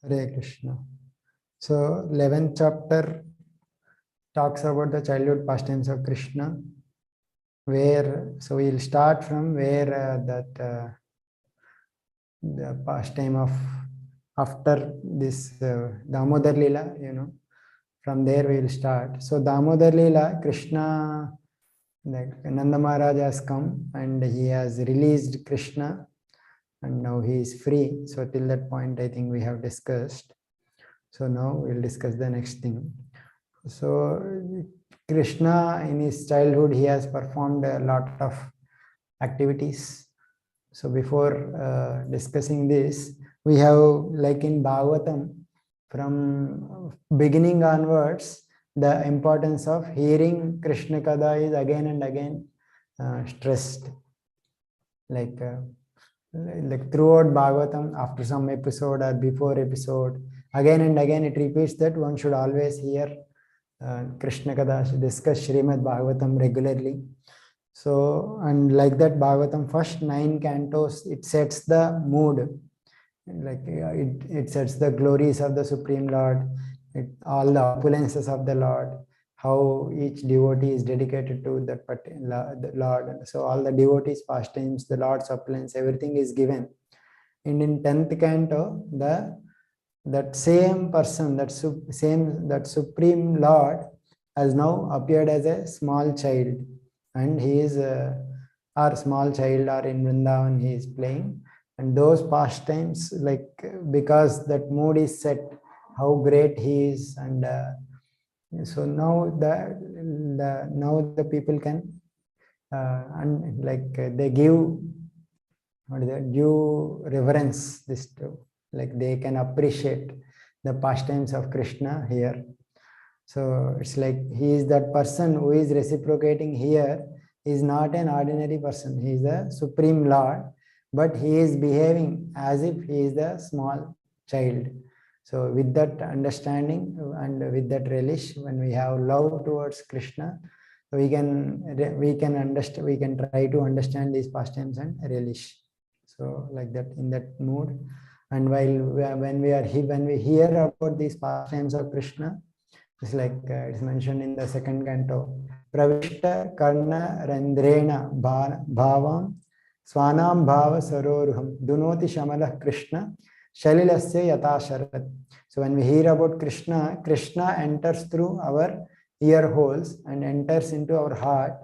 Hare Krishna. So 11th chapter talks about the childhood pastimes of Krishna. So we'll start from where the pastime of after this Damodar Lila, from there we'll start. So Damodar Lila, Krishna, Nanda Maharaj has come and he has released Krishna and now he is free. So till that point, I think we have discussed. So now we'll discuss the next thing. So Krishna in his childhood, he has performed a lot of activities. So before discussing this, we have, like in Bhagavatam, from beginning onwards, the importance of hearing Krishna Kada is again and again stressed. Like throughout Bhagavatam, after some episode or before episode, again and again it repeats that one should always hear Krishna Kada, discuss Srimad Bhagavatam regularly. So, and like that Bhagavatam, first 9 cantos, it sets the mood. Like it sets the glories of the Supreme Lord, all the opulences of the Lord, how each devotee is dedicated to that particular Lord. So all the devotees' pastimes, the Lord's opulence, everything is given. And in 10th canto, that same person, that Supreme Lord has now appeared as a small child, and he is our small child, or in Vrindavan he is playing. And those pastimes, like because that mood is set, how great he is, and so now the people can and like they give due reverence this to, like they can appreciate the pastimes of Krishna here. So it's like he is that person who is reciprocating here is not an ordinary person. He is the Supreme Lord, but he is behaving as if he is the small child. So with that understanding and with that relish, when we have love towards Krishna, we can understand, we can try to understand these pastimes and relish. So like that, in that mood. And when we hear about these pastimes of Krishna, it's like it's mentioned in the 2nd canto. Pravishta karna randrena bhavam swanam bhava saroruham dunoti shamala Krishna shalilasya yata sharat. So when we hear about Krishna, Krishna enters through our ear holes and enters into our heart,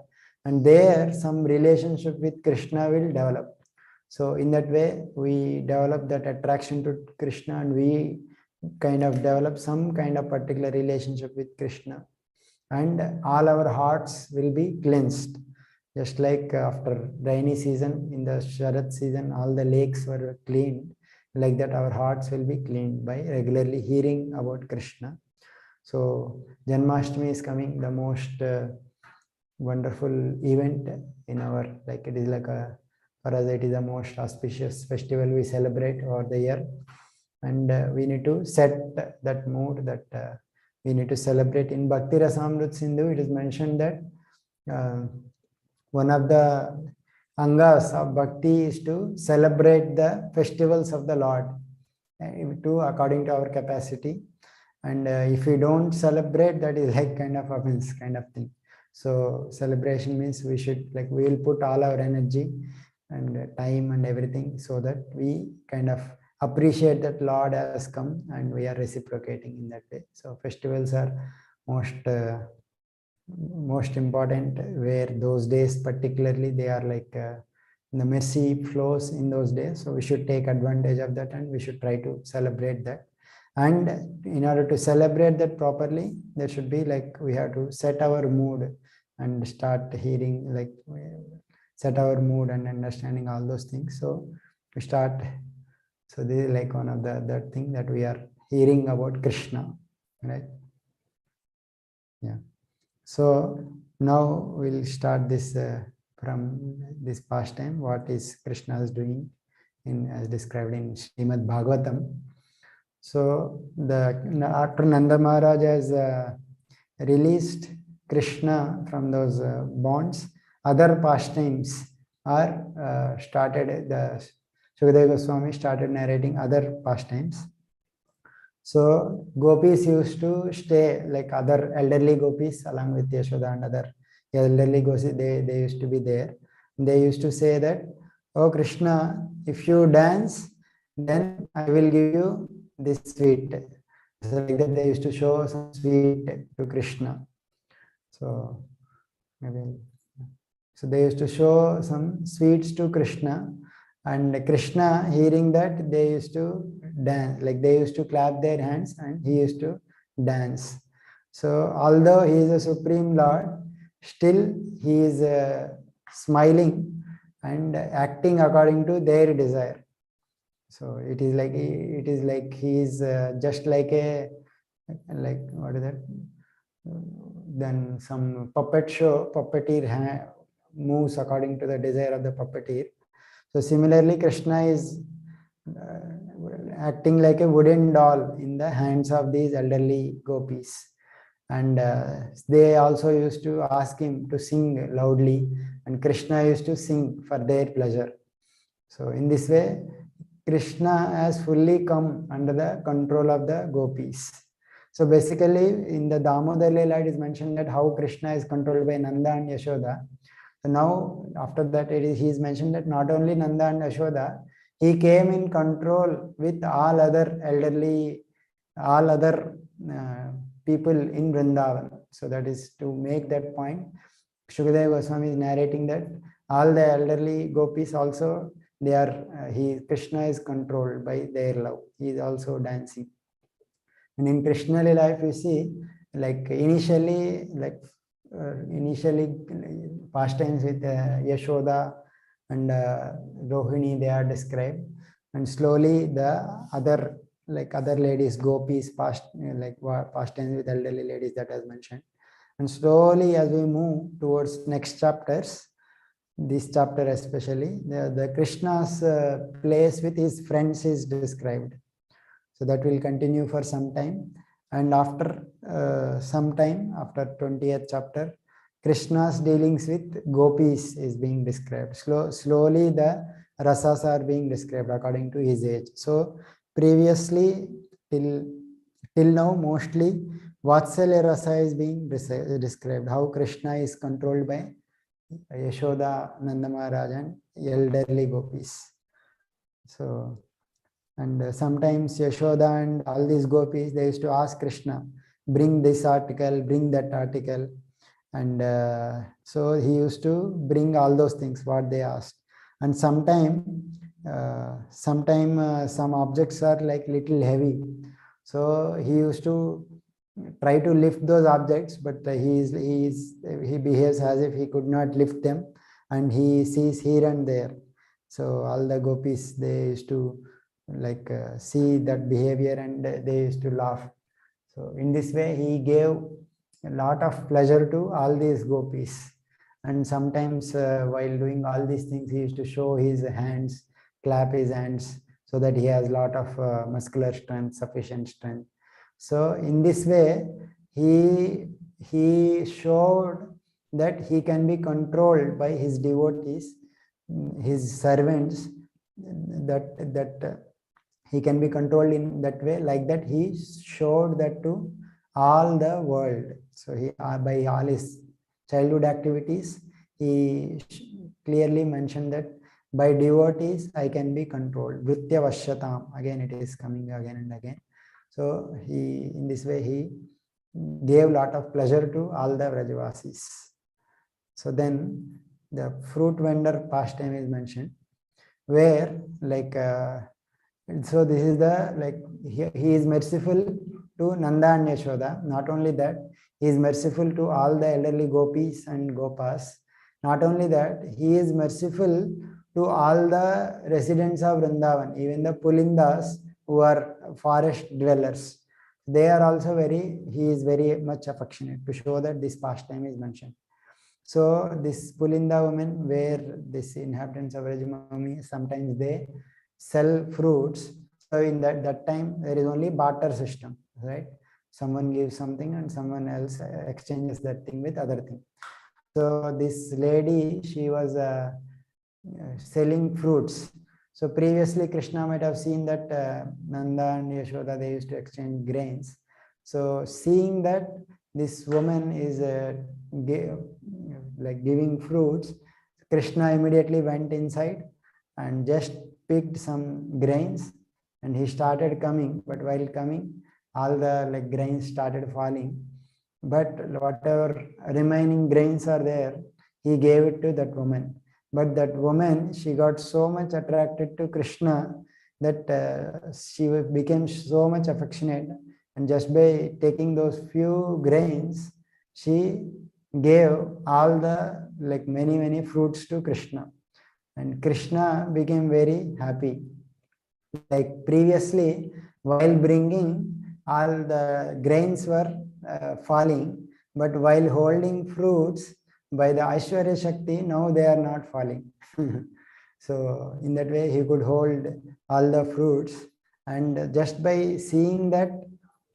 and there some relationship with Krishna will develop. So in that way, we develop that attraction to Krishna, and we kind of develop some kind of particular relationship with Krishna, and all our hearts will be cleansed. Just like after rainy season, in the Sharat season, all the lakes were cleaned. Like that, our hearts will be cleaned by regularly hearing about Krishna. So Janmashtami is coming, the most wonderful event in our, like it is like for us, it is the most auspicious festival we celebrate over the year. And we need to set that mood, that we need to celebrate. In Bhakti Rasamrut Sindhu, it is mentioned that one of the angas of bhakti is to celebrate the festivals of the Lord according to our capacity. And if we don't celebrate, that is like kind of offense kind of thing. So celebration means we should, like, we will put all our energy and time and everything so that we kind of appreciate that Lord has come and we are reciprocating in that way. So festivals are most important, where those days particularly they are like the mercy flows in those days. So we should take advantage of that and we should try to celebrate that. And in order to celebrate that properly, there should be, like, we have to set our mood and start hearing, like set our mood and understanding all those things. So we start. So this is like one of the other thing that we are hearing about Krishna, right? Yeah. So now we'll start this from this pastime. What is Krishna is doing as described in Srimad Bhagavatam. So after Nanda Maharaj has released Krishna from those bonds, other pastimes are started. The Sukadeva Goswami started narrating other pastimes. So gopis used to stay, like other elderly gopis along with Yashoda and other elderly gopis, they used to be there. They used to say that, "Oh Krishna, if you dance, then I will give you this sweet." So like that they used to show some sweet to Krishna. So maybe, so they used to show some sweets to Krishna, and Krishna, hearing that, they used to dance, like they used to clap their hands and he used to dance. So although he is a supreme lord, still he is smiling and acting according to their desire. So it is like he is just like a, like what is that? Then some puppet show, puppeteer moves according to the desire of the puppeteer. So similarly, Krishna is acting like a wooden doll in the hands of these elderly gopis. And they also used to ask him to sing loudly, and Krishna used to sing for their pleasure. So in this way, Krishna has fully come under the control of the gopis. So basically, in the Damodar Leela, it is mentioned that how Krishna is controlled by Nanda and Yashoda. So now, after that, he is mentioned that not only Nanda and Yashoda, he came in control with all other elderly, all other people in Vrindavan. So that is to make that point. Shukadeva Goswami is narrating that all the elderly gopis also, they are Krishna is controlled by their love. He is also dancing. And in Krishna Lila, if you see, like initially pastimes with Yashoda and Rohini, they are described, and slowly the other, like other ladies, gopis, pastimes with elderly ladies, that is mentioned. And slowly as we move towards next chapters, this chapter especially, the Krishna's place with his friends is described. So that will continue for some time. And after some time, after 20th chapter, Krishna's dealings with gopis is being described. Slowly the rasas are being described according to his age. So previously, till now, mostly Vatsalya rasa is being described, how Krishna is controlled by Yashoda, Nanda Maharaj and elderly gopis. So, and sometimes Yashoda and all these gopis, they used to ask Krishna, bring this article, bring that article. And so he used to bring all those things, what they asked. And sometime some objects are like little heavy. So he used to try to lift those objects, but he behaves as if he could not lift them, and he sees here and there. So all the gopis, they used to like see that behavior, and they used to laugh. So in this way, he gave a lot of pleasure to all these gopis. And sometimes while doing all these things, he used to show his hands, clap his hands, so that he has a lot of muscular strength, sufficient strength. So in this way, he showed that he can be controlled by his devotees, his servants, that he can be controlled in that way. Like that, he showed that to all the world. So he, by all his childhood activities, he clearly mentioned that by devotees I can be controlled. Vritya Vashyatam, again it is coming again and again. So he, in this way, he gave a lot of pleasure to all the Vrajavasis. So then the fruit vendor pastime is mentioned, where like so this is the, like he is merciful to Nanda and Yashoda. Not only that, he is merciful to all the elderly gopis and gopas. Not only that, he is merciful to all the residents of Vrindavan, even the Pulindas who are forest dwellers. They are also he is very much affectionate, to show that this pastime is mentioned. So this Pulinda women, where this inhabitants of Rajamami, sometimes they sell fruits. So in that time, there is only barter system, right? Someone gives something and someone else exchanges that thing with other thing. So this lady, she was selling fruits. So previously Krishna might have seen that Nanda and Yashoda, they used to exchange grains. So seeing that this woman is like giving fruits, Krishna immediately went inside and just picked some grains, and he started coming. But while coming, all the like grains started falling. But whatever remaining grains are there, he gave it to that woman. But that woman, she got so much attracted to Krishna that she became so much affectionate, and just by taking those few grains, she gave all the like many fruits to Krishna, and Krishna became very happy. Like previously, while bringing, all the grains were falling, but while holding fruits by the Aishwarya Shakti, now they are not falling. So in that way, he could hold all the fruits, and just by seeing that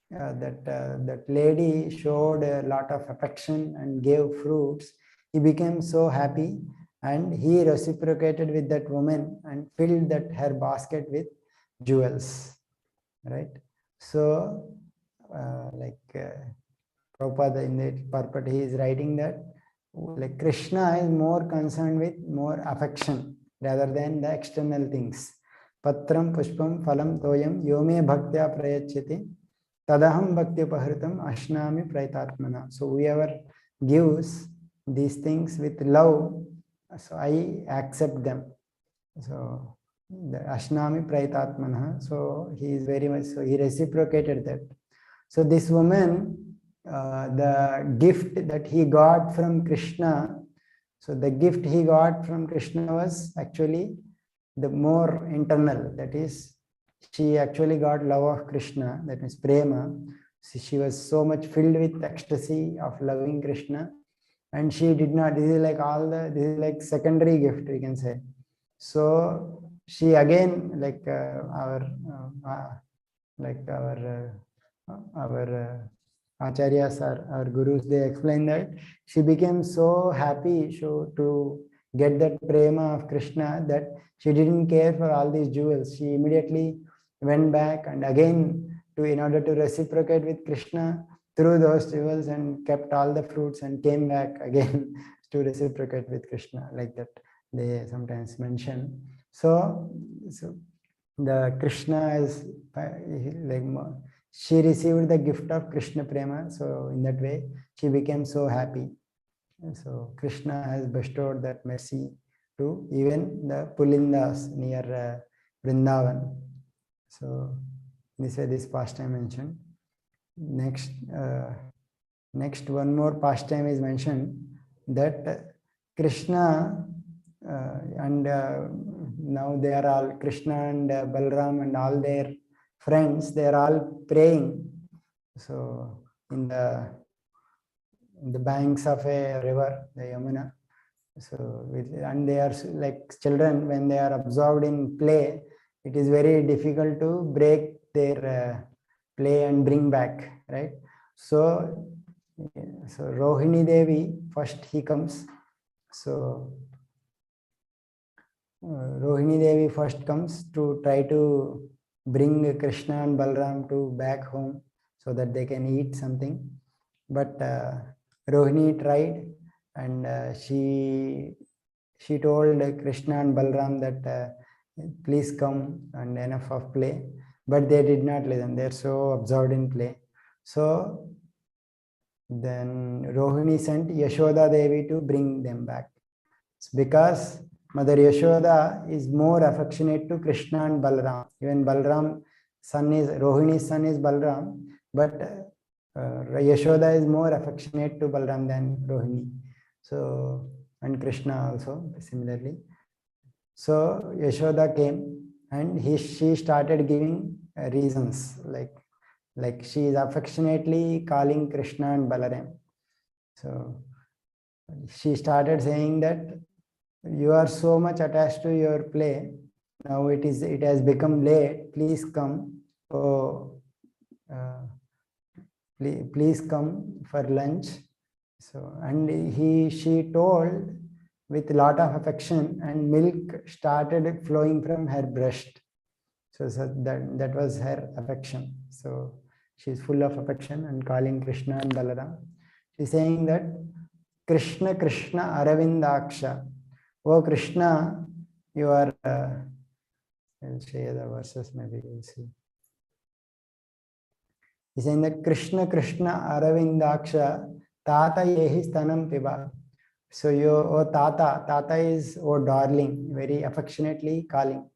that lady showed a lot of affection and gave fruits, he became so happy, and he reciprocated with that woman and filled that her basket with jewels, right? So Prabhupada in the purport, he is writing that like Krishna is more concerned with more affection rather than the external things. Patram pushpam phalam toyam yome bhaktya prayachyati tadaham bhakti upahritam ashnami praitatmana. So whoever gives these things with love, so I accept them. So the ashnami praitatmana. So he is very much, so he reciprocated that. So this woman, the gift that he got from Krishna, so the gift he got from Krishna was actually the more internal. That is, she actually got love of Krishna, that is prema. So she was so much filled with ecstasy of loving Krishna, and she did not, this is like this is like secondary gift, we can say. So she again, like our acharyas, our gurus, they explain that she became so happy to get that prema of Krishna that she didn't care for all these jewels. She immediately went back and again in order to reciprocate with Krishna, threw those jewels and kept all the fruits and came back again to reciprocate with Krishna, like that they sometimes mention. So the Krishna is like she received the gift of Krishna prema, so in that way she became so happy. So Krishna has bestowed that mercy to even the Pulindas near Vrindavan. So this way this pastime mentioned. Next one more pastime is mentioned, that Krishna and now they are all, Krishna and Balram and all their friends, they are all praying. So in the banks of a river, the Yamuna. So and they are like children, when they are absorbed in play, it is very difficult to break their play and bring back, right? So Rohini Devi first he comes. So Rohini Devi first comes to try to bring Krishna and Balram to back home so that they can eat something. But Rohini tried, and she told Krishna and Balram that please come and enough of play. But they did not listen. They are so absorbed in play. So then Rohini sent Yashoda Devi to bring them back. It's because Mother Yashoda is more affectionate to Krishna and Balram. Even Balram son is, Rohini's son is Balram, but Yashoda is more affectionate to Balram than Rohini. So, and Krishna also similarly. So Yashoda came, and she started giving reasons, like she is affectionately calling Krishna and Balaram. So she started saying that you are so much attached to your play. Now it has become late. Please come. Oh, please come for lunch. So, and she told with a lot of affection, and milk started flowing from her breast. So that was her affection. So she's full of affection and calling Krishna and Balaram. She's saying that Krishna Krishna Aravindaksha. Oh Krishna, you are, I'll share the verses, maybe you'll see. He's saying that Krishna Krishna Aravindaksha Tata Yehi Stanam Piba. So you, oh Tata, Tata is oh darling, very affectionately calling.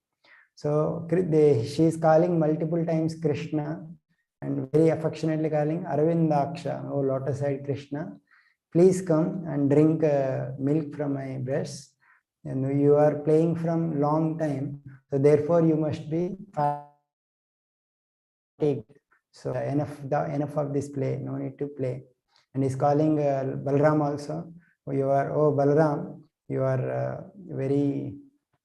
So she is calling multiple times Krishna and very affectionately calling Aravindaksha, oh lotus-eyed Krishna, please come and drink milk from my breast. And you are playing from long time, so therefore you must be fatigued. So enough of this play, no need to play. And he's calling Balram also. Oh Balram, you are very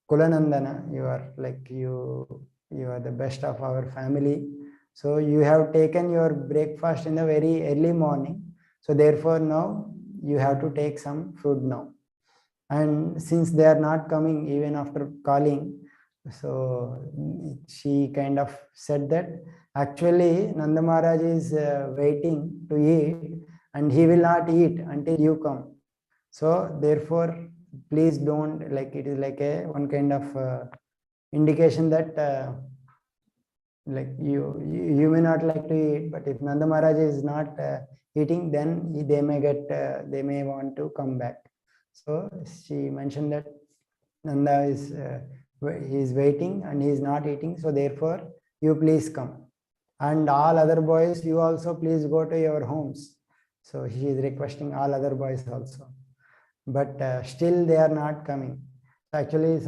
Kulanandana, you are like you are the best of our family. So you have taken your breakfast in the very early morning. So therefore now you have to take some food now. And since they are not coming even after calling, so she kind of said that actually Nanda Maharaj is waiting to eat, and he will not eat until you come. So therefore, please don't, like, it is like a one kind of indication that like you may not like to eat, but if Nanda Maharaj is not eating, then they may want to come back. So she mentioned that Nanda is he is waiting and he is not eating, so therefore you please come, and all other boys, you also please go to your homes. So he is requesting all other boys also, but still they are not coming. Actually, it's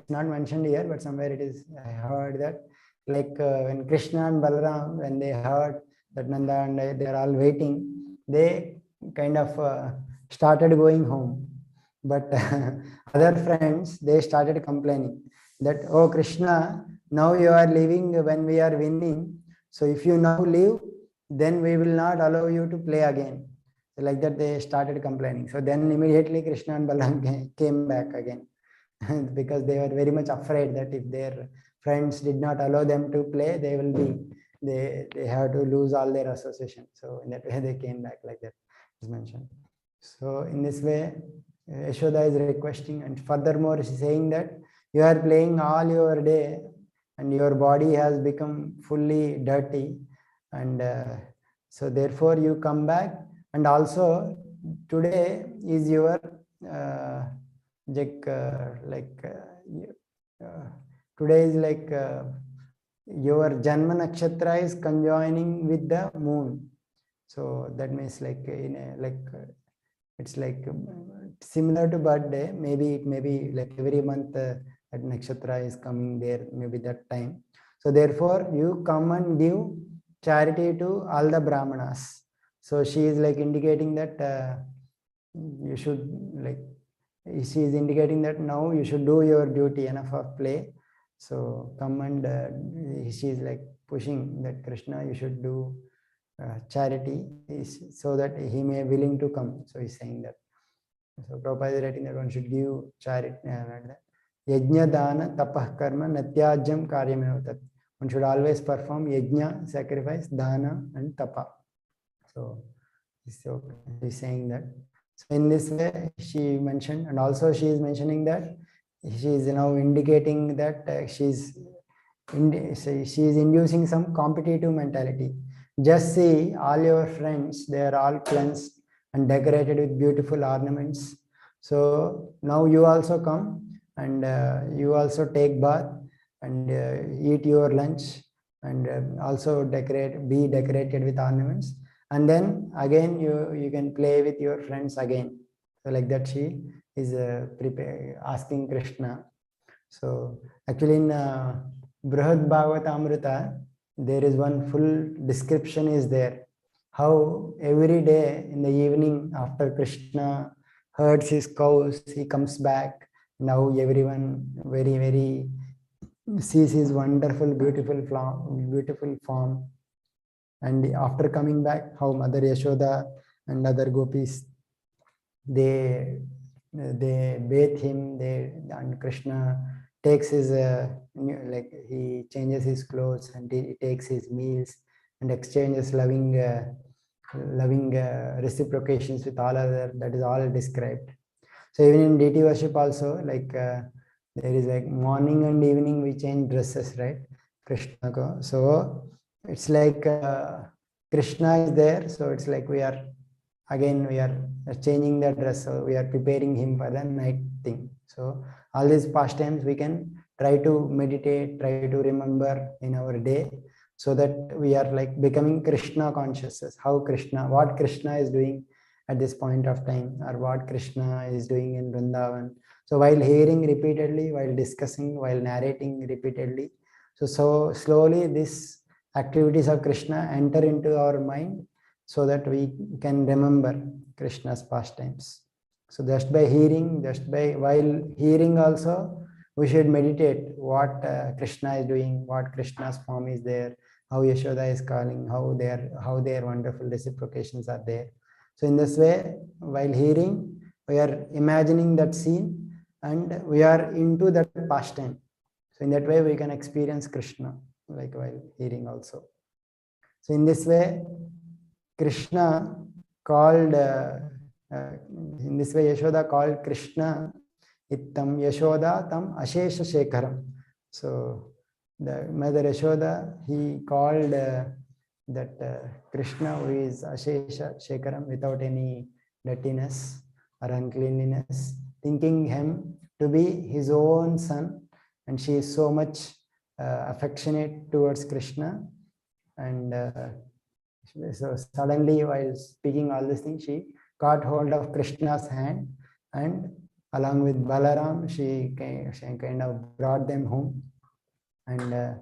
not mentioned here, but somewhere it is. I heard that, like when Krishna and Balaram, when they heard that Nanda and they are all waiting, they kind of started going home. But other friends, they started complaining that, oh Krishna, now you are leaving when we are winning. So if you now leave, then we will not allow you to play again. So like that, they started complaining. So then immediately Krishna and Balaram came back again because they were very much afraid that if their friends did not allow them to play, they have to lose all their association. So in that way, they came back, like that is mentioned. So in this way, Yashoda is requesting, and furthermore she is saying that you are playing all your day and your body has become fully dirty, and so therefore you come back, and also today is your today is like your Janma Nakshatra is conjoining with the moon. So that means like in a it's like similar to birthday. Maybe it may be like every month that nakshatra is coming there, maybe that time. So therefore you come and give charity to all the brahmanas. So she is like indicating that you should, like, she is indicating that now you should do your duty, enough of play. So come and she is like pushing that Krishna, you should do charity, so that he may willing to come. So he's saying that. So Prabhupada is writing that one should give charity. Yajna dana tapah karma natyajam karyamevatat. One should always perform yajna, sacrifice, dana and tapa. So he's saying that. So in this way she mentioned, and also she is mentioning that she is now indicating that she is inducing some competitive mentality. Just see all your friends, they are all cleansed and decorated with beautiful ornaments. So now you also come and you also take bath and eat your lunch and also be decorated with ornaments. And then again you can play with your friends again. So like that she is asking Krishna. So actually in Brihad Bhagavatamrita, there is one full description is there, how every day in the evening after Krishna herds his cows, he comes back. Now everyone very sees his wonderful, beautiful form. And after coming back, how Mother Yashoda and other gopis, they they bathe him, and Krishna takes his like he changes his clothes and he takes his meals and exchanges loving reciprocations with all other. That is all described. So even in deity worship also, like there is like morning and evening we change dresses, right? Krishna ko. So it's like Krishna is there, so it's like we are changing the dress, so we are preparing him for the night thing. So all these pastimes we can try to meditate, try to remember in our day, so that we are like becoming Krishna consciousness. How Krishna, what Krishna is doing at this point of time, or what Krishna is doing in Vrindavan. So while hearing repeatedly, while discussing, while narrating repeatedly, so slowly these activities of Krishna enter into our mind, so that we can remember Krishna's pastimes. So just by hearing, while hearing also, we should meditate what Krishna is doing, what Krishna's form is there, how Yashoda is calling, how their wonderful reciprocations are there. So in this way, while hearing, we are imagining that scene and we are into that pastime. So in that way, we can experience Krishna, like while hearing also. So in this way, Krishna called, in this way, Yashoda called Krishna Ittam Yashoda Tam Ashesha Shekaram. So the mother Yashoda, he called that Krishna, who is Ashesha Shekaram, without any dirtiness or uncleanliness, thinking him to be his own son, and she is so much affectionate towards Krishna. And so suddenly, while speaking all these things, she caught hold of Krishna's hand, and along with Balaram, she kind of brought them home. And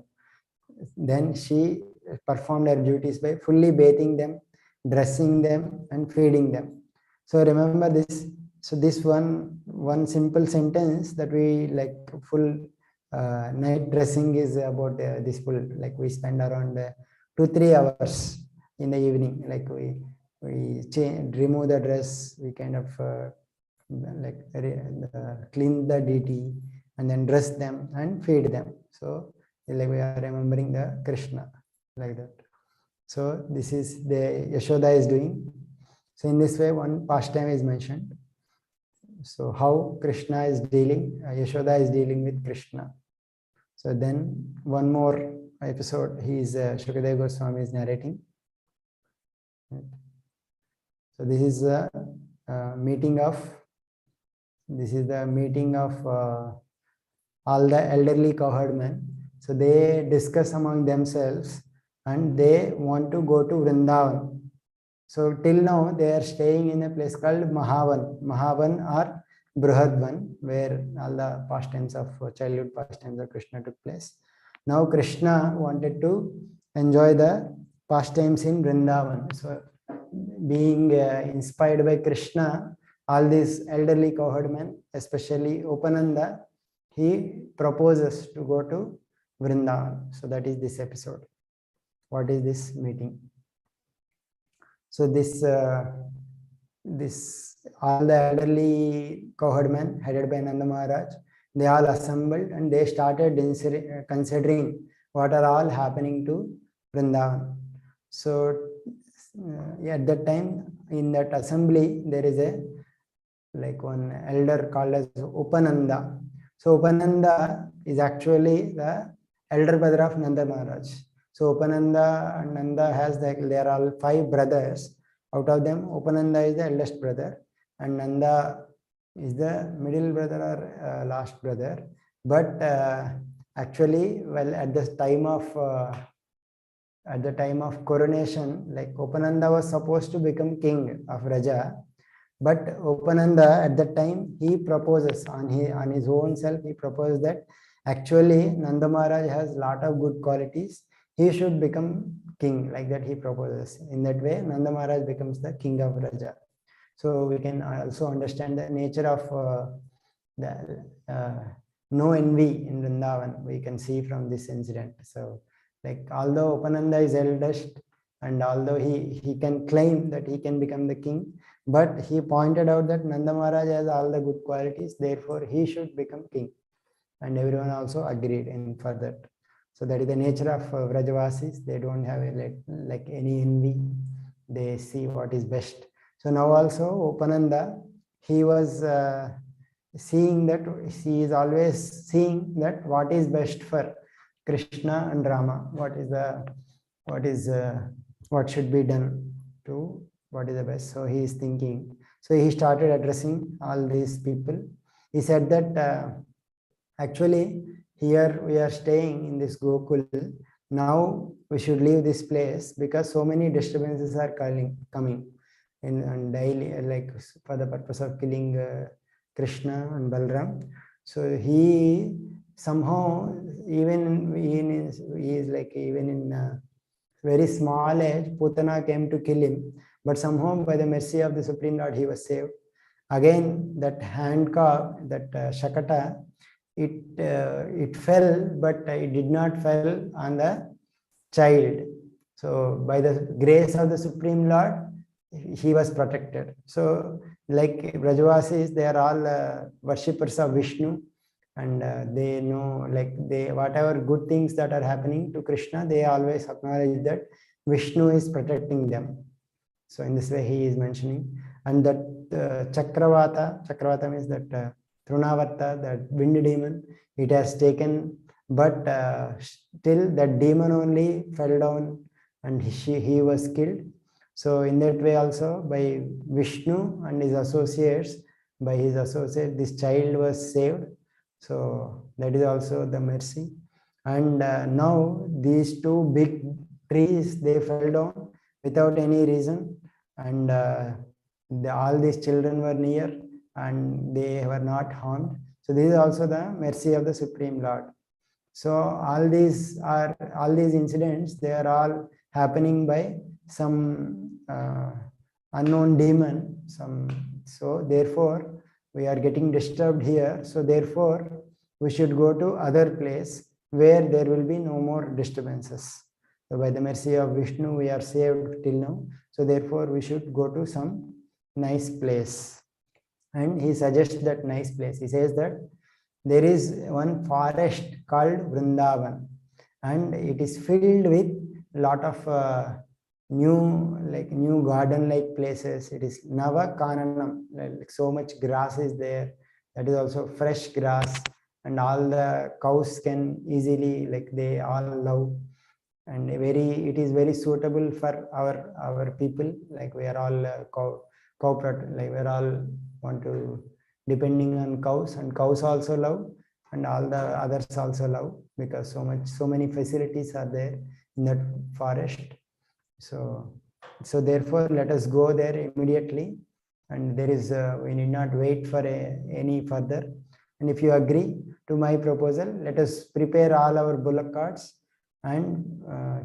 then she performed her duties by fully bathing them, dressing them, and feeding them. So remember this. So this one simple sentence that we like full night dressing is about this full, like we spend around 2-3 hours in the evening. Like we remove the dress, we kind of clean the deity, and then dress them and feed them. So like we are remembering the Krishna, like that. So this is the Yashoda is doing. So in this way, one pastime is mentioned. So how Krishna is dealing, Yashoda is dealing with Krishna. So then one more episode, he is Shukadeva Goswami is narrating. So this is the meeting of all the elderly cowherd men. So they discuss among themselves and they want to go to Vrindavan. So till now they are staying in a place called Mahavan or Brihadvan, where all the pastimes of childhood pastimes of Krishna took place. Now Krishna wanted to enjoy the pastimes in Vrindavan. So being inspired by Krishna, all these elderly cowherd men, especially Upananda, he proposes to go to Vrindavan. So that is this episode. What is this meeting? So this all the elderly cowherd men headed by Nanda Maharaj, they all assembled and they started considering what are all happening to Vrindavan. So at that time in that assembly there is a like one elder called as Upananda. So Upananda is actually the elder brother of Nanda Maharaj. So Upananda and Nanda has there are all 5 brothers. Out of them, Upananda is the eldest brother, and Nanda is the middle brother or last brother. But actually, well, at the time of coronation, like Upananda was supposed to become king of Raja, but Upananda at that time he proposes on his own self. He proposed that actually Nanda Maharaj has lot of good qualities. He should become king, like that he proposes. In that way, Nanda Maharaj becomes the king of Raja. So we can also understand the nature of no envy in Vrindavan. We can see from this incident. So like although Upananda is eldest, and although he can claim that he can become the king, but he pointed out that Nanda Maharaj has all the good qualities, therefore he should become king. And everyone also agreed in for that. So that is the nature of Vrajavasis. They don't have like any envy. They see what is best. So now also Upananda, he was seeing that, he is always seeing that what is best for Krishna and Rama. What should be done to what is the best. So he is thinking. So he started addressing all these people. He said that actually here we are staying in this Gokul. Now we should leave this place because so many disturbances are coming in daily, like for the purpose of killing Krishna and Balram. So he somehow, even he is like even in very small age, Putana came to kill him, but somehow by the mercy of the Supreme Lord he was saved. Again, that handcuff, that Shakata, it fell, but it did not fell on the child. So by the grace of the Supreme Lord, he was protected. So like Brajavasis, they are all worshippers of Vishnu, and they know, like whatever good things that are happening to Krishna, they always acknowledge that Vishnu is protecting them. So in this way he is mentioning. And that Chakravata means that Trunavarta, that wind demon, it has taken, but still that demon only fell down and he was killed. So in that way also, by Vishnu and his associates, this child was saved. So that is also the mercy. And now these two big trees, they fell down without any reason, and all these children were near and they were not harmed. So this is also the mercy of the Supreme Lord. So all these incidents, they are all happening by some unknown demon. So therefore we are getting disturbed here. So therefore we should go to other place where there will be no more disturbances. So by the mercy of Vishnu, we are saved till now. So therefore we should go to some nice place. And he suggests that nice place. He says that there is one forest called Vrindavan, and it is filled with lot of new garden-like places. It is Nava Kananam, like so much grass is there. That is also fresh grass, and all the cows can easily, like they all love, and it is very suitable for our people. Like we are all like we are all want to depending on cows, and cows also love, and all the others also love, because so many facilities are there in that forest. So therefore let us go there immediately, and there is we need not wait for any further. And if you agree to my proposal, let us prepare all our bullock carts and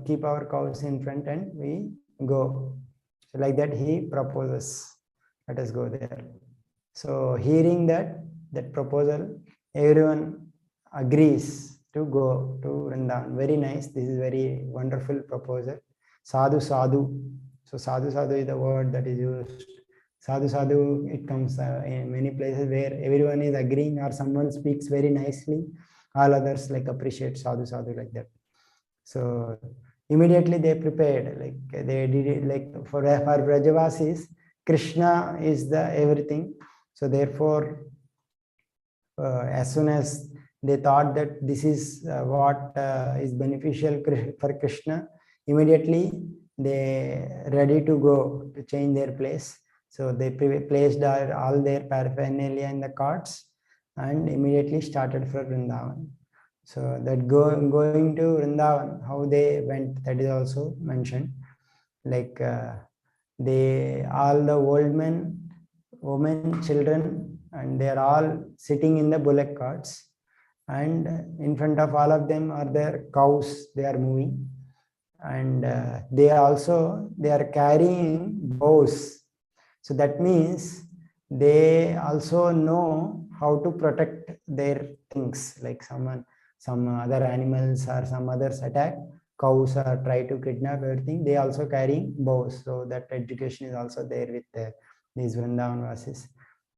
keep our cows in front, and we go. So like that he proposes, let us go there. So hearing that proposal, everyone agrees to go to Vrindavan. Very nice. This is very wonderful proposal. Sadhu sadhu. So sadhu sadhu is the word that is used. Sadhu sadhu, it comes in many places where everyone is agreeing, or someone speaks very nicely, all others like appreciate sadhu sadhu, like that. So immediately they prepared, like they did it, like for Brajavasis, Krishna is the everything. So therefore, as soon as they thought that this is what is beneficial for Krishna, immediately they ready to go to change their place. So they placed all their paraphernalia in the carts and immediately started for Vrindavan. So that going to Vrindavan, how they went, that is also mentioned. Like all the old men, women, children, and they are all sitting in the bullock carts, and in front of all of them are their cows. They are moving, and they are carrying bows. So that means they also know how to protect their things, like some other animals or some others attack. cows or try to kidnap everything, they also carrying bows. So that education is also there with these Vrindavan Vasis.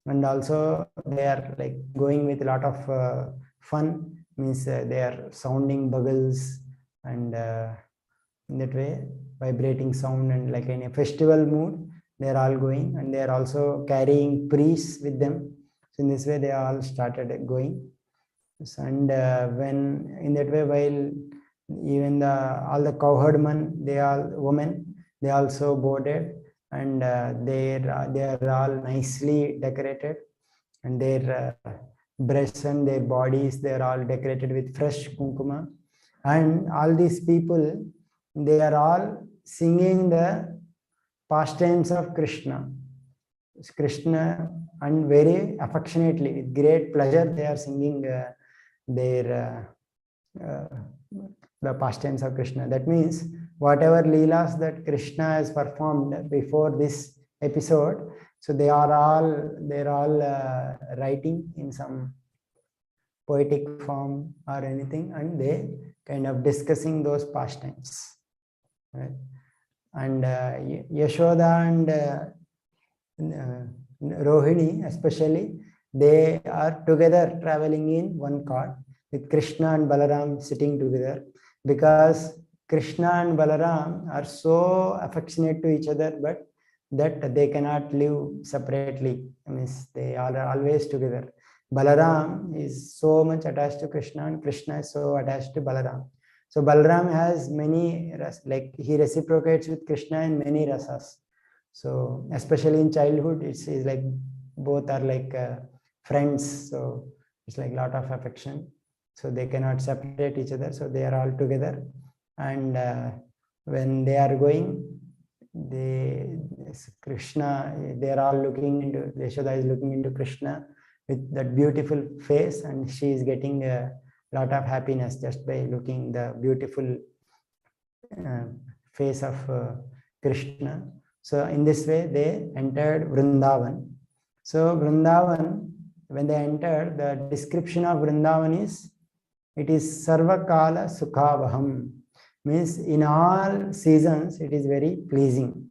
And also they are like going with a lot of fun, means they are sounding bugles and in that way vibrating sound, and like in a festival mood they are all going, and they are also carrying priests with them. So in this way they all started going. And when in that way, while even all the cowherdmen, they all women, they also boarded, and they are all nicely decorated, and their breasts and their bodies, they are all decorated with fresh kunkuma. And all these people, they are all singing the pastimes of Krishna, and very affectionately, with great pleasure, they are singing their the pastimes of Krishna. That means whatever leelas that Krishna has performed before this episode, so they're all writing in some poetic form or anything, and they kind of discussing those pastimes, right? And Yashoda and Rohini especially, they are together traveling in one cart with Krishna and Balaram sitting together, because Krishna and Balaram are so affectionate to each other, but that they cannot live separately. I mean, they are always together. Balaram is so much attached to Krishna, and Krishna is so attached to Balaram. So Balaram has many, like he reciprocates with Krishna in many rasas. So especially in childhood, it's like both are like friends. So it's like a lot of affection. So they cannot separate each other. So they are all together. And when they are going, Krishna, they are all looking into, Yashoda is looking into Krishna with that beautiful face, and she is getting a lot of happiness just by looking the beautiful face of Krishna. So in this way, they entered Vrindavan. So Vrindavan, when they entered, the description of Vrindavan is, it is Sarvakala Sukhavaham, means in all seasons it is very pleasing.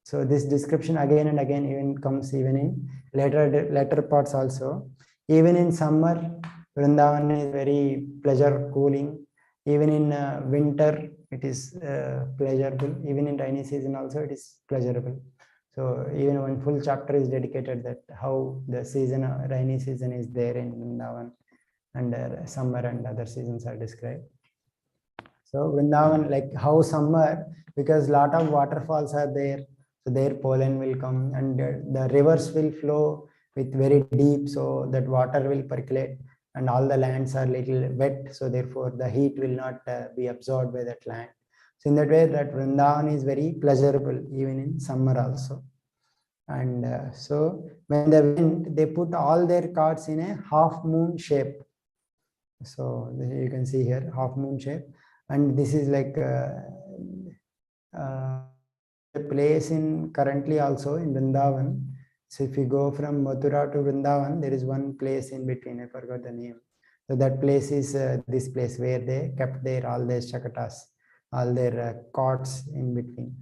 So this description again and again even comes even in later parts also. Even in summer, Vrindavan is very pleasure cooling. Even in winter, it is pleasurable. Even in rainy season also, it is pleasurable. So even one full chapter is dedicated that how the season, rainy season is there in Vrindavan, and summer and other seasons are described. So Vrindavan, like how summer, because lot of waterfalls are there, so their pollen will come, and the rivers will flow with very deep, so that water will percolate, and all the lands are little wet, so therefore the heat will not be absorbed by that land. So in that way, that Vrindavan is very pleasurable even in summer also. And so when they went, they put all their carts in a half moon shape. So you can see here half moon shape, and this is like a place in currently also in Vrindavan. So if you go from Mathura to Vrindavan, there is one place in between. I forgot the name. So that place is this place where they kept their all their shakatas, all their carts in between,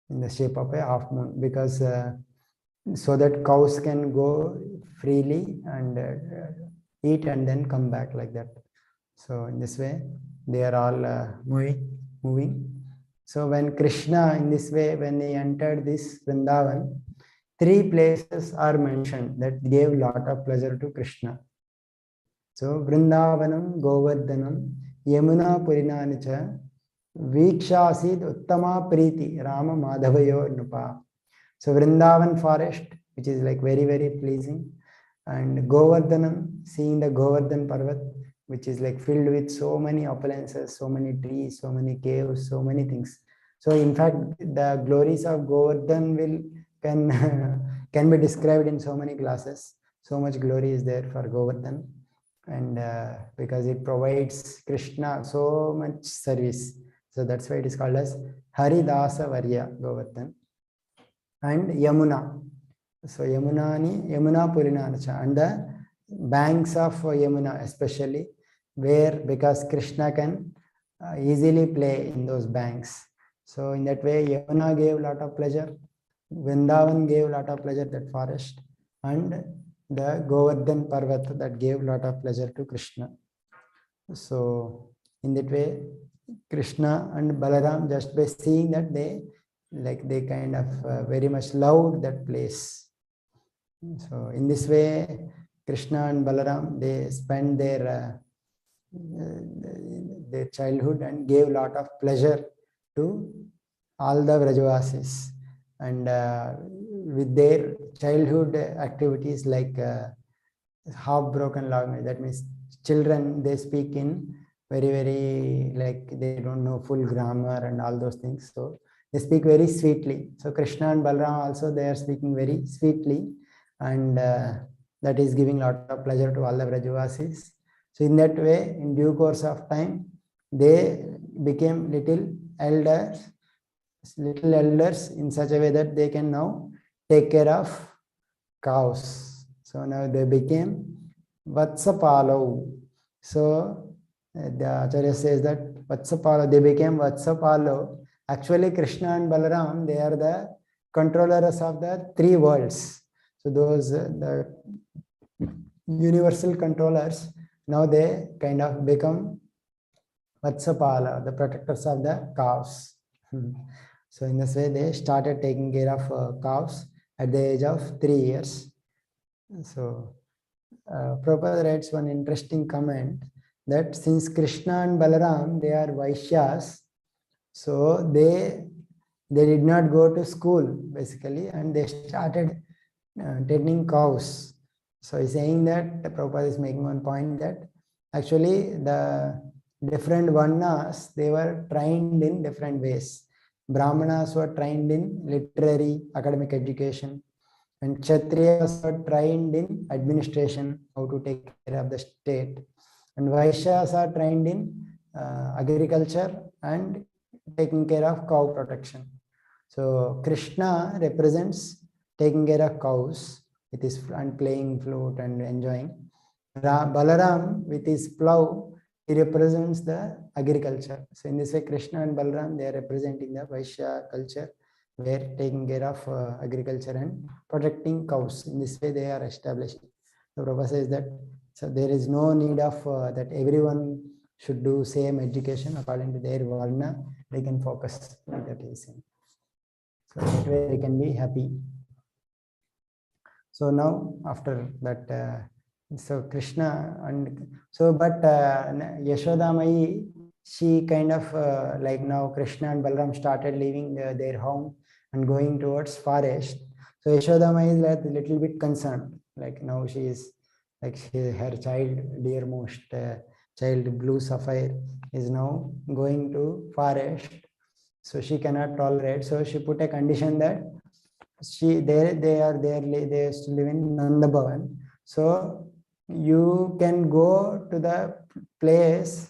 in the shape of a half moon, because so that cows can go freely and eat and then come back like that. So in this way, they are all moving. So when Krishna, in this way, when he entered this Vrindavan, 3 places are mentioned that gave lot of pleasure to Krishna. So Vrindavanam, Govardhanam, Yamuna Purinanicha, Vikshasid Uttama Priti, Rama Madhavayo Nupa. So Vrindavan forest, which is like very, very pleasing, and Govardhanam, seeing the Govardhan Parvat, which is like filled with so many opulences, so many trees, so many caves, so many things. So in fact, the glories of Govardhan can be described in so many classes. So much glory is there for Govardhan, and because it provides Krishna so much service. So that's why it is called as Haridasa Varya Govardhan. And Yamuna. So Yamuna Purinanacha, and the banks of Yamuna especially, where because Krishna can easily play in those banks. So in that way, Yamuna gave a lot of pleasure, Vrindavan gave a lot of pleasure, that forest, and the Govardhan Parvat, that gave a lot of pleasure to Krishna. So in that way, Krishna and Balaram, just by seeing that, they kind of very much loved that place. So in this way, Krishna and Balaram, they spent their childhood and gave a lot of pleasure to all the Vrajavasis. And with their childhood activities like half broken language, that means children, they speak in very, like they don't know full grammar and all those things. So they speak very sweetly. So Krishna and Balaram also, they are speaking very sweetly, and that is giving a lot of pleasure to all the Vrajavasis. So in that way, in due course of time, they became little elders in such a way that they can now take care of cows. So now they became Vatsapalo. So the Acharya says that Vatsapalo, they became Vatsapalo. Actually, Krishna and Balaram, they are the controllers of the three worlds. So those the universal controllers, now they kind of become Vatsapala, the protectors of the cows. So in this way, they started taking care of cows at the age of 3 years. So Prabhupada writes one interesting comment that since Krishna and Balaram, they are Vaishyas, so they did not go to school basically, and they started tending cows. So he's saying that Prabhupada is making one point that actually the different Varnas, they were trained in different ways. Brahmanas were trained in literary, academic education, and Kshatriyas were trained in administration, how to take care of the state, and Vaishyas are trained in agriculture and taking care of cow protection. So Krishna represents taking care of cows with his and playing flute and enjoying. Balaram with his plow, he represents the agriculture. So in this way, Krishna and Balaram, they are representing the Vaishya culture, where taking care of agriculture and protecting cows. In this way, they are established. The Prabhupada says that so there is no need of that everyone should do same education according to their varna. They can focus on that is. So that way they can be happy. So now after that, so Krishna and so but Yashoda Mai, she kind of like now Krishna and Balaram started leaving their home and going towards forest. So Yashoda Mai is like a little bit concerned. Like now she is like her child, dearmost child, Blue Sapphire, is now going to forest. So she cannot tolerate. So she put a condition that they used to live in Nanda Bhavan. So you can go to the place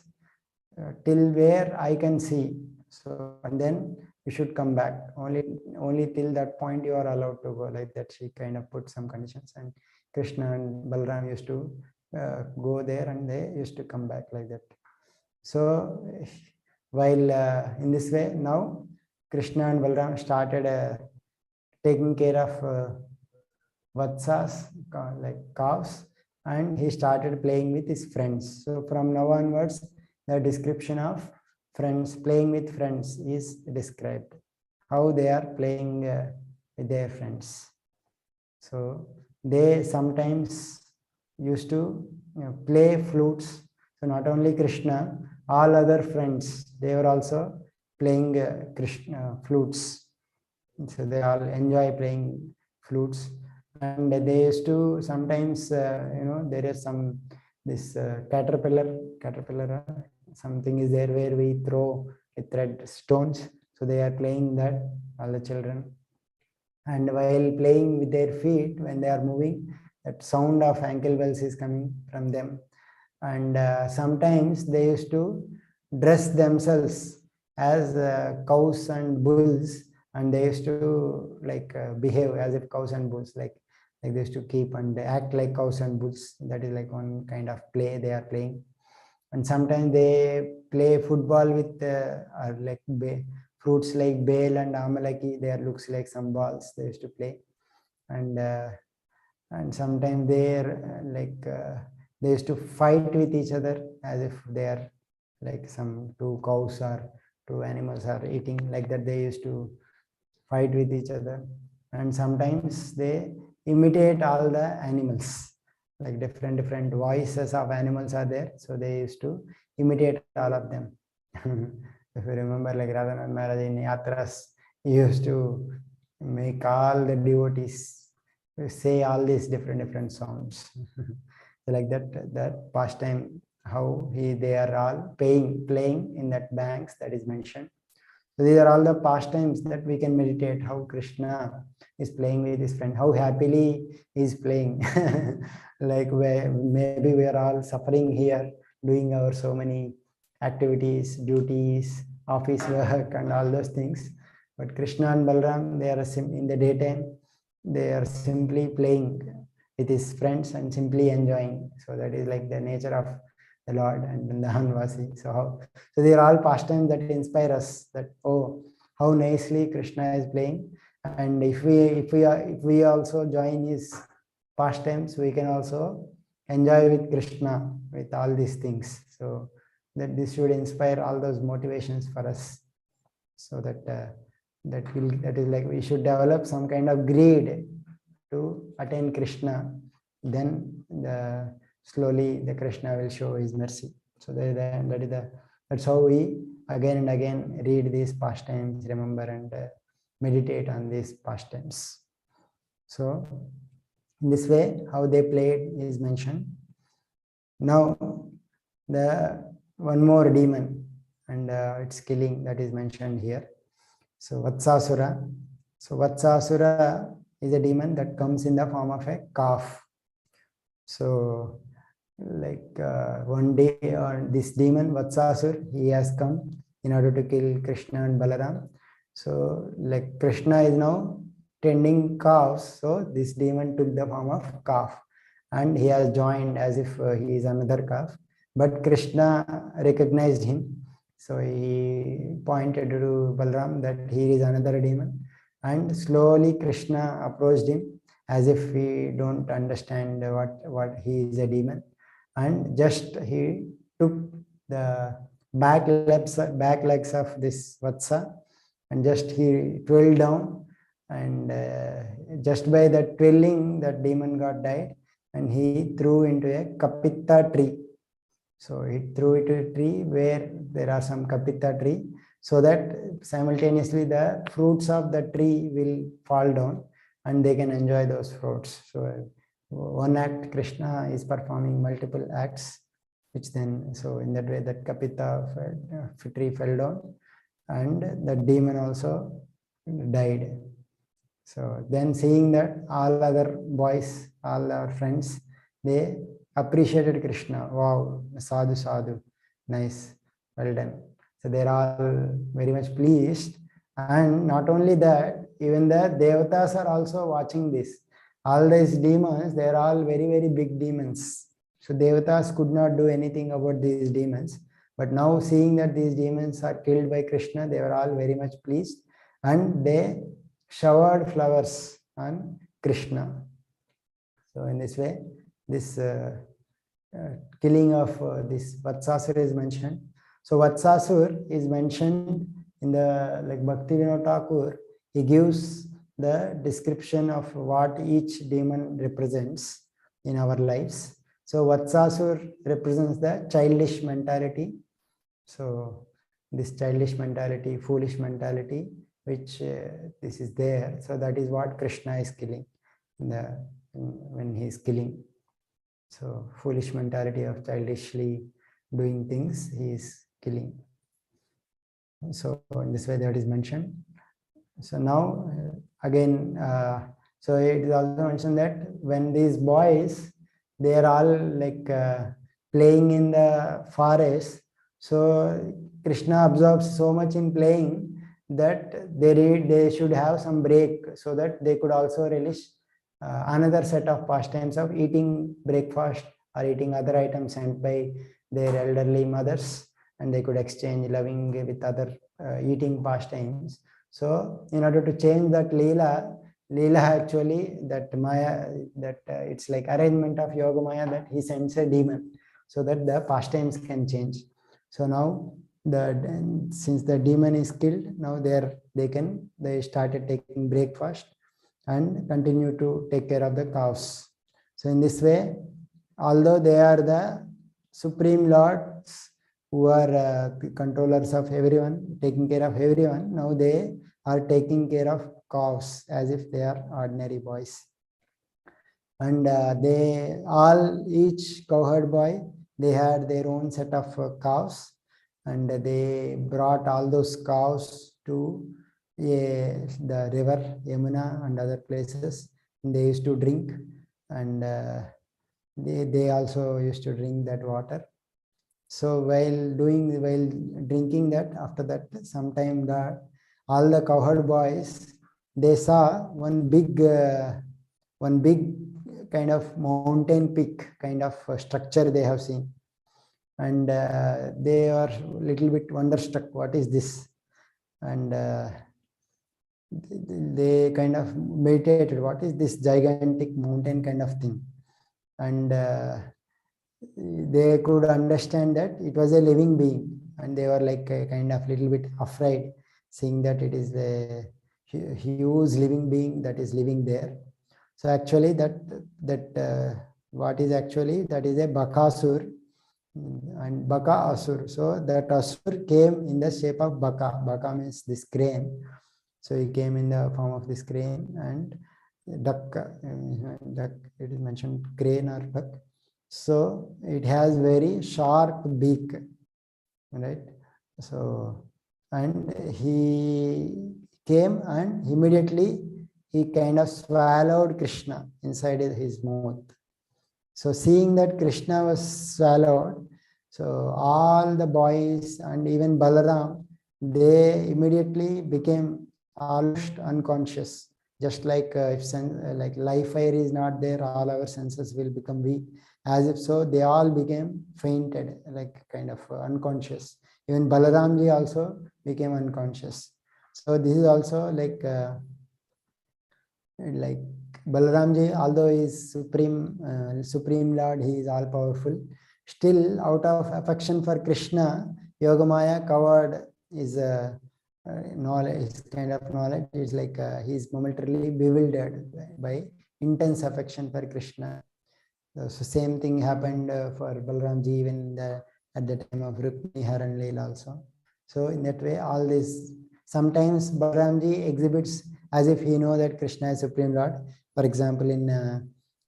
till where I can see. So and then you should come back. Only till that point you are allowed to go. Like that, she kind of put some conditions, and Krishna and Balaram used to go there, and they used to come back like that. So while in this way, now Krishna and Balaram started taking care of Vatsas, like cows, and he started playing with his friends. So from now onwards, the description of friends, playing with friends, is described. How they are playing with their friends. So they sometimes used to play flutes. So not only Krishna, all other friends, they were also playing Krishna flutes. So they all enjoy playing flutes, and they used to sometimes there is this caterpillar something is there where we throw a thread stones. So they are playing that, all the children, and while playing with their feet, when they are moving, that sound of ankle bells is coming from them. And sometimes they used to dress themselves as cows and bulls, and they used to like behave as if cows and bulls, like they used to keep and act like cows and bulls. That is like one kind of play they are playing. And sometimes they play football with like fruits like bale and amalaki. There looks like some balls they used to play. And sometimes they used to fight with each other as if they are like some two cows or two animals are eating, like that they used to fight with each other. And sometimes they imitate all the animals, like different voices of animals are there, so they used to imitate all of them. If you remember, like Radhanath Maharaj in Yatras, he used to make all the devotees say all these different sounds. So like that pastime, how they are all playing in that banks that is mentioned. So these are all the pastimes that we can meditate, how Krishna is playing with his friend, how happily he is playing. Like maybe we are all suffering here, doing our so many activities, duties, office work, and all those things. But Krishna and Balram, they are in the daytime, they are simply playing with his friends and simply enjoying. So that is like the nature of the Lord and Vrindavan Vasi. So they are all pastimes that inspire us, that oh, how nicely Krishna is playing. And if we also join his pastimes, we can also enjoy with Krishna with all these things. So that this should inspire all those motivations for us. So that is like we should develop some kind of greed to attain Krishna. Then slowly the Krishna will show his mercy. So that's how we again and again read these pastimes, remember and meditate on these pastimes. So in this way, how they played is mentioned. Now the one more demon and its killing that is mentioned here. So Vatsasura. So Vatsasura is a demon that comes in the form of a calf. So like one day this demon Vatsasur, he has come in order to kill Krishna and Balaram. So like Krishna is now tending calves, so this demon took the form of calf and he has joined as if he is another calf. But Krishna recognized him, so he pointed to Balaram that he is another demon, and slowly Krishna approached him as if he don't understand what he is a demon, and just he took the back legs of this Vatsa and just he twirled down, and just by that twirling that demon got died, and he threw into a kapita tree. So he threw it to a tree where there are some kapita tree, so that simultaneously the fruits of the tree will fall down and they can enjoy those fruits. So one act Krishna is performing multiple acts, which then, so in that way that kapita tree fell down and the demon also died. So then seeing that, all other boys, all our friends, they appreciated Krishna. Wow, sadhu sadhu, nice, well done. So they're all very much pleased. And not only that, even the devatas are also watching this. All these demons, they're all very big demons. So devatas could not do anything about these demons. But now seeing that these demons are killed by Krishna, they were all very much pleased. And they showered flowers on Krishna. So in this way, this killing of this Vatsasur is mentioned. So Vatsasur is mentioned in the, like Bhakti Vinod Thakur, he gives the description of what each demon represents in our lives. So Vatsasur represents the childish mentality. So this childish mentality, foolish mentality, which this is there. So that is what Krishna is killing when he is killing. So foolish mentality of childishly doing things, he is killing. So in this way that is mentioned. So now again, so it is also mentioned that when these boys, they are all like playing in the forest, so Krishna absorbs so much in playing that they should have some break, so that they could also relish another set of pastimes of eating breakfast or eating other items sent by their elderly mothers, and they could exchange loving with other eating pastimes. So in order to change that Leela actually, that Maya, that it's like arrangement of Yoga Maya, that he sends a demon so that the pastimes can change. So now since the demon is killed, now they started taking breakfast and continue to take care of the cows. So in this way, although they are the supreme lords who are controllers of everyone, taking care of everyone, now they are taking care of cows as if they are ordinary boys. And each cowherd boy, they had their own set of cows, and they brought all those cows to the river Yamuna and other places. And they used to drink, and they also used to drink that water. So while drinking that, after that, sometime all the cowherd boys, they saw one big kind of mountain peak kind of structure they have seen, and they are little bit wonderstruck. What is this? And they kind of meditated. What is this gigantic mountain kind of thing? And they could understand that it was a living being, and they were like a kind of little bit afraid, seeing that it is a huge living being that is living there. So actually what is actually, that is a Bakasur and Baka Asur. So that Asur came in the shape of Baka. Baka means this crane. So he came in the form of this crane, and duck, it is mentioned crane or duck. So it has very sharp beak, right? So, and he came, and immediately he kind of swallowed Krishna inside his mouth. So seeing that Krishna was swallowed, so all the boys and even Balaram, they immediately became almost unconscious. Just like if like life air is not there, all our senses will become weak. As if so, they all became fainted, like kind of unconscious. Even Balaramji also became unconscious. So this is also like Balaramji, although he is supreme Lord, he is all powerful. Still, out of affection for Krishna, Yogamaya covered his knowledge, his kind of knowledge. It's like he is momentarily bewildered by intense affection for Krishna. So same thing happened for Balaramji even at the time of Rukmini Haran Leela also. So in that way, all this, sometimes Balaramji exhibits as if he knows that Krishna is Supreme Lord. For example, in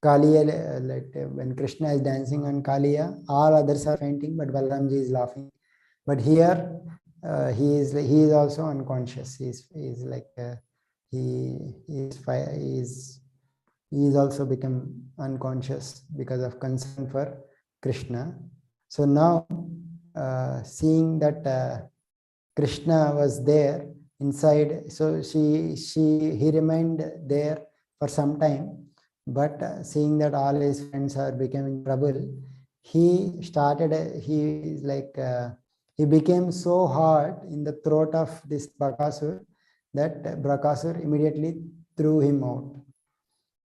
Kaliya, when Krishna is dancing on Kaliya, all others are fainting, but Balaramji is laughing. But here, he is also unconscious. He is also become unconscious because of concern for Krishna. So now, seeing that Krishna was there inside, so he remained there for some time, but seeing that all his friends are becoming trouble, he became so hard in the throat of this Bakasur that Bakasur immediately threw him out.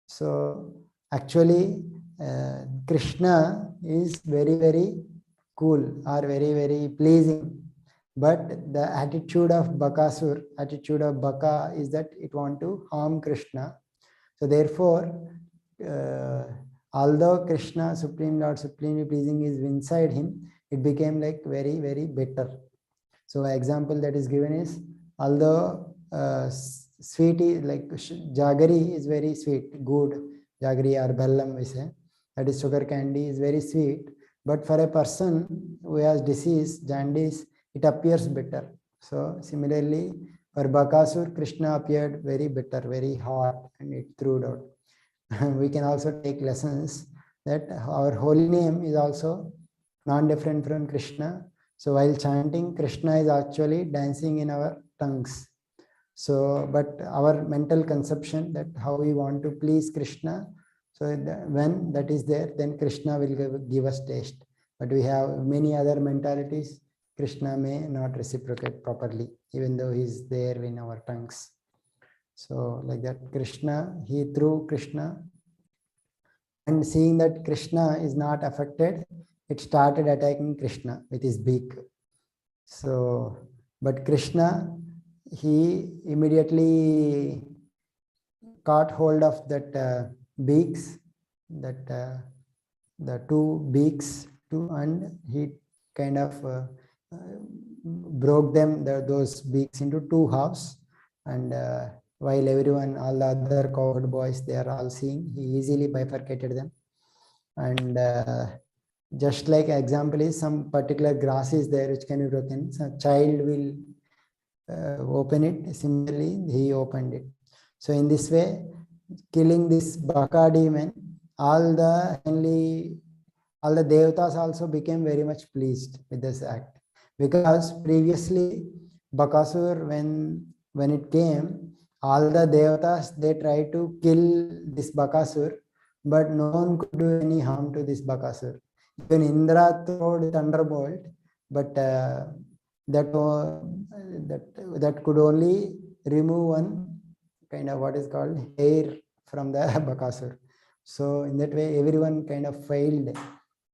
So actually, Krishna is very, very cool or very, very pleasing. But the attitude of Baka is that it want to harm Krishna. So therefore, although Krishna, Supreme Lord, supremely pleasing, is inside him, it became like very, very bitter. So an example that is given is, although sweet is like jaggery is very sweet, good, jaggery or bellam we say, that is sugar candy, is very sweet. But for a person who has disease, jaundice, it appears bitter. So similarly, for Bakasur, Krishna appeared very bitter, very hot, and it threw out. We can also take lessons that our holy name is also non-different from Krishna. So while chanting, Krishna is actually dancing in our tongues. So, but our mental conception that how we want to please Krishna, So when that is there, then Krishna will give us taste. But we have many other mentalities. Krishna may not reciprocate properly, even though he is there in our tongues. So like that, Krishna, he threw Krishna, and seeing that Krishna is not affected, it started attacking Krishna with his beak. So, but Krishna, he immediately caught hold of that beaks, that the two beaks, and he kind of broke them, those beaks, into two halves. And while everyone, all the other cowherd boys, they are all seeing, he easily bifurcated them. And just like example is, some particular grass is there which can be broken, so a child will open it. Similarly, he opened it. So in this way, killing this Baka demon, all the devatas also became very much pleased with this act, because previously Bakasur, when it came, all the devatas, they tried to kill this Bakasur, but no one could do any harm to this Bakasur. Even Indra threw thunderbolt, but that could only remove one kind of what is called hair from the Bakasur. So in that way, everyone kind of failed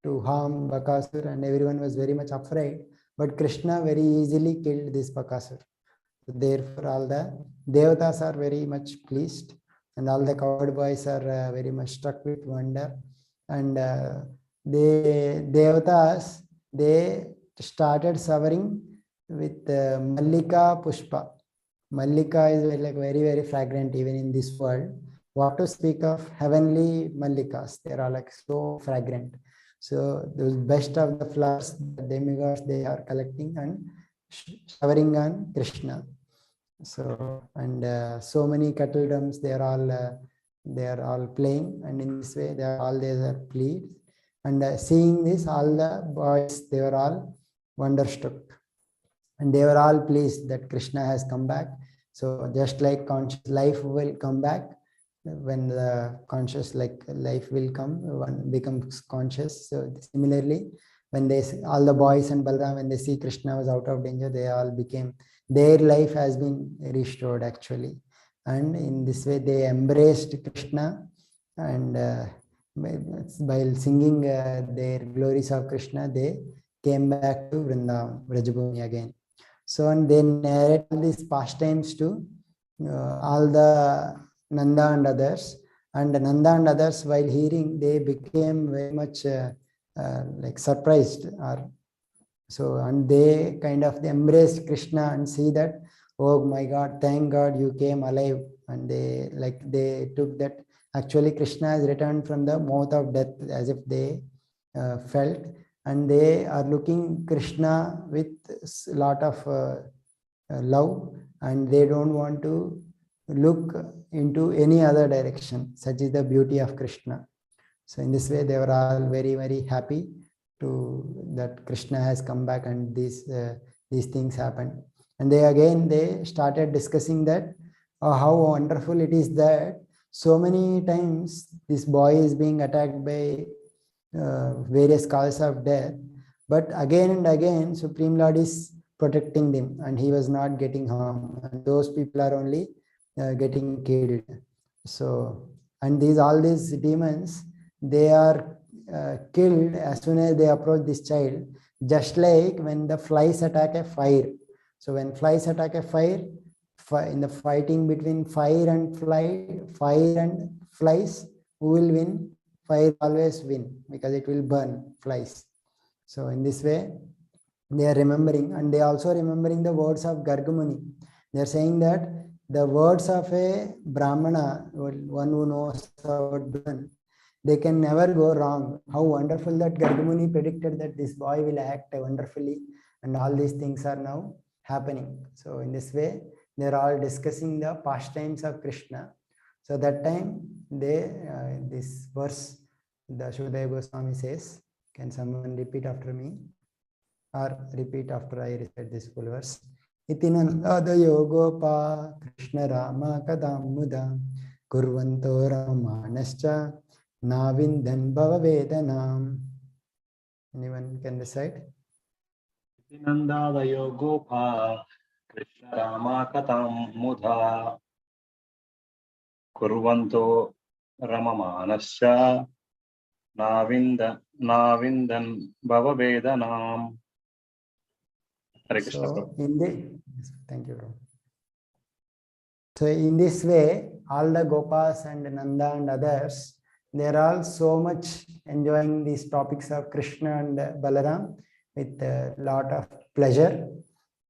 to harm Bakasur, and everyone was very much afraid. But Krishna very easily killed this Bakasur. Therefore, all the devatas are very much pleased, and all the cowherd boys are very much struck with wonder. And the devatas, they started showering with Mallika Pushpa. Mallika is like very, very fragrant even in this world. What to speak of heavenly Mallikas? They are like so fragrant. So the best of the flowers, the demigods, they are collecting and showering on Krishna. So, and so many kettle drums, they are all playing, and in this way they are pleased. And seeing this, all the boys, they were all wonderstruck, and they were all pleased that Krishna has come back. So just like conscious life will come back, when the conscious life will come, one becomes conscious. So similarly, when all the boys and Balram, when they see Krishna was out of danger, they all became, their life has been restored actually. And in this way, they embraced Krishna, and while singing their glories of Krishna, they came back to Vrindavan, Vrajabhumi again. So, and they narrate all these pastimes to all the Nanda and others. And Nanda and others, while hearing, they became very much like surprised, or so, and they kind of embraced Krishna and see that, oh my God, thank God you came alive. And they took that actually Krishna has returned from the mouth of death, as if they felt, and they are looking Krishna with a lot of love, and they don't want to look into any other direction. Such is the beauty of Krishna. So in this way, they were all very, very happy that Krishna has come back, and these things happened. And they started discussing that how wonderful it is that so many times this boy is being attacked by various causes of death, but again and again Supreme Lord is protecting them, and he was not getting harm, and those people are only getting killed. So, and all these demons, they are killed as soon as they approach this child, just like when the flies attack a fire. So when flies attack a fire, in the fighting between fire and flies, who will win? Fire always win, because it will burn flies. So in this way, they are remembering, and they are also remembering the words of Gargamuni. They are saying that the words of a Brahmana, one who knows about Brahman, they can never go wrong. How wonderful that Gargamuni predicted that this boy will act wonderfully, and all these things are now happening. So in this way, they are all discussing the pastimes of Krishna. So that time, this verse, the Shukadeva Goswami says, can someone repeat after me? Or repeat after I recite this full verse. Itinandadayo gopa Krishna Rama kadam muda kurvanto ramanascha Navindan Bhava Vedanam. Anyone can decide? Nandadayo Gopa Krishna Rama Katam Mudha Kurvanto Ramamanasya Navindan Bhava Vedanam. Hare Krishna. So in the thank you, bro. So in this way, all the Gopas and Nanda and others, they are all so much enjoying these topics of Krishna and Balaram with a lot of pleasure,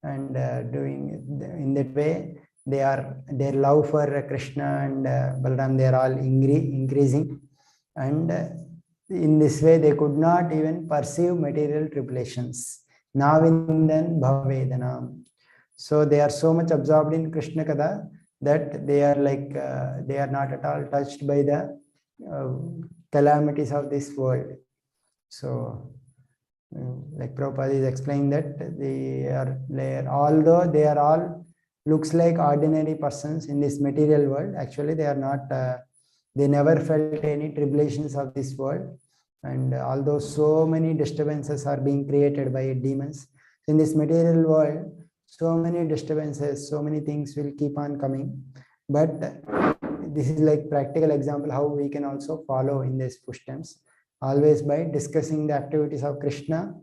and doing in that way, their love for Krishna and Balaram, they are all increasing, and in this way they could not even perceive material tribulations. Navindan Bhavavedanam. So they are so much absorbed in Krishna Kada that they are like they are not at all touched by the calamities of this world. So like Prabhupada is explaining that although they are all looks like ordinary persons in this material world, actually they are not, they never felt any tribulations of this world. And although so many disturbances are being created by demons in this material world, so many disturbances, so many things will keep on coming. But this is like practical example how we can also follow in these footsteps. Always by discussing the activities of Krishna,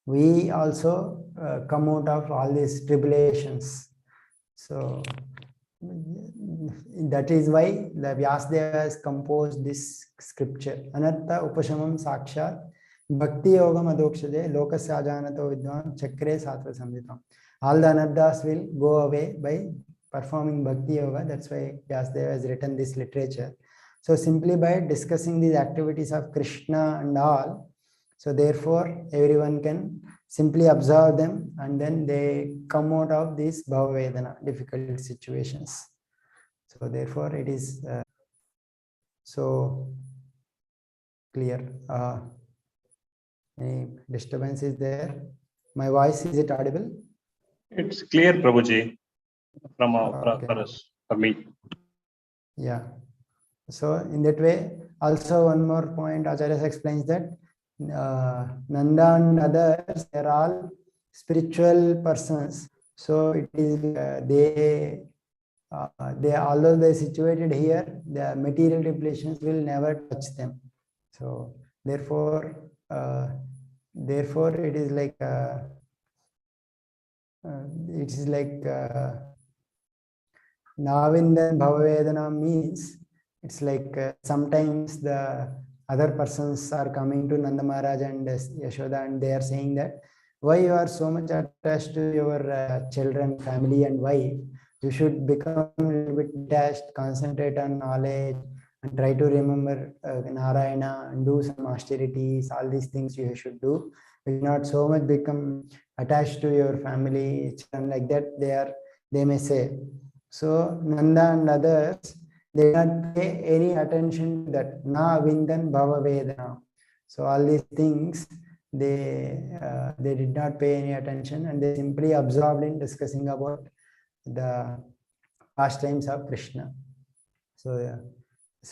we also come out of all these tribulations. So that is why the Vyasadeva has composed this scripture. Anartha upashamam sakshat bhakti yogam adokshade lokasya janato vidwan chakre sattva samhitam. All the anarthas will go away by performing bhakti yoga. That's why Vyasadeva has written this literature. So simply by discussing these activities of Krishna and all, so therefore everyone can simply observe them, and then they come out of these bhava vedana, difficult situations. So therefore it is so clear. Any disturbance is there? My voice, is it audible? It's clear, Prabhuji, from Okay. for us, for me. Yeah. So in that way, also one more point, Acharya explains that Nanda and others, they are all spiritual persons. So it is they although they are situated here, the material tribulations will never touch them. So therefore it is like Navindan Bhavavedana means it's like sometimes the other persons are coming to Nanda Maharaj and Yashoda, and they are saying that why you are so much attached to your children, family and wife. You should become a little bit detached, concentrate on knowledge, and try to remember Narayana and do some austerities. All these things you should do. You should not so much become attached to your family, and like that they may say. So Nanda and others, they did not pay any attention to that. Na vindan bhava vedana. So all these things, they did not pay any attention, and they simply absorbed in discussing about the pastimes of Krishna. So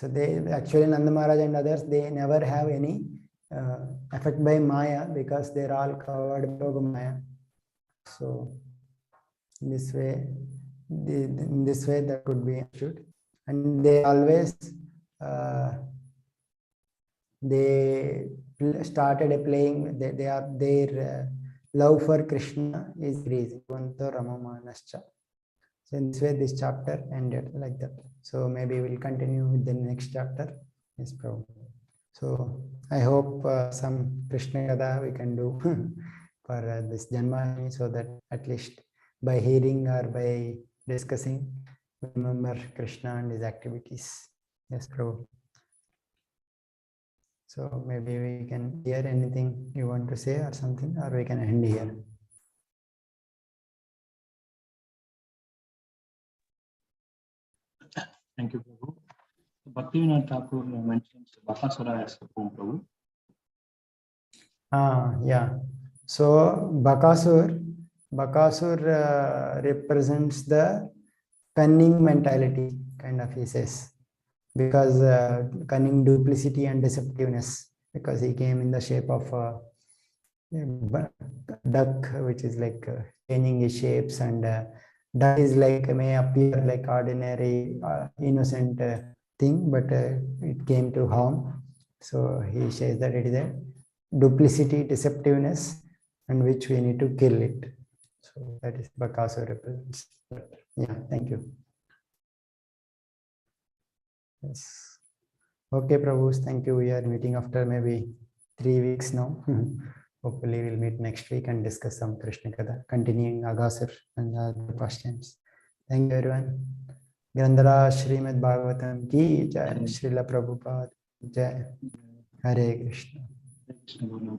they actually, Nanda Maharaj and others, they never have any effect by Maya, because they are all covered by Maya. So in this way that could be understood. And they always they started playing, their love for Krishna is increasing. So in this way this chapter ended like that. So maybe we'll continue with the next chapter. Yes, Prabhu. So I hope some Krishna Kada we can do for this Janmashtami, so that at least by hearing or by discussing, remember Krishna and his activities. Yes, Prabhu. So maybe we can hear anything you want to say or something, or we can end here. Thank you, Prabhu. Bhaktivinoda Thakur mentions Bakasura as a poem, Prabhu. Yeah. So Bakasur represents the cunning mentality, kind of, he says. because cunning, duplicity, and deceptiveness, because he came in the shape of a duck, which is like changing his shapes, and duck is like may appear like ordinary innocent thing, but it came to harm. So he says that it is a duplicity, deceptiveness, and which we need to kill it. So that is Bakasura represents. Yeah, thank you. Yes. Okay, Prabhus, thank you. We are meeting after maybe 3 weeks now. Hopefully, we'll meet next week and discuss some Krishna Katha, continuing Agasur and the past times. Thank you, everyone. Grandhara Srimad Bhagavatam ki Jai, Srila Prabhupada Jai, Hare Krishna. Krishna Lila.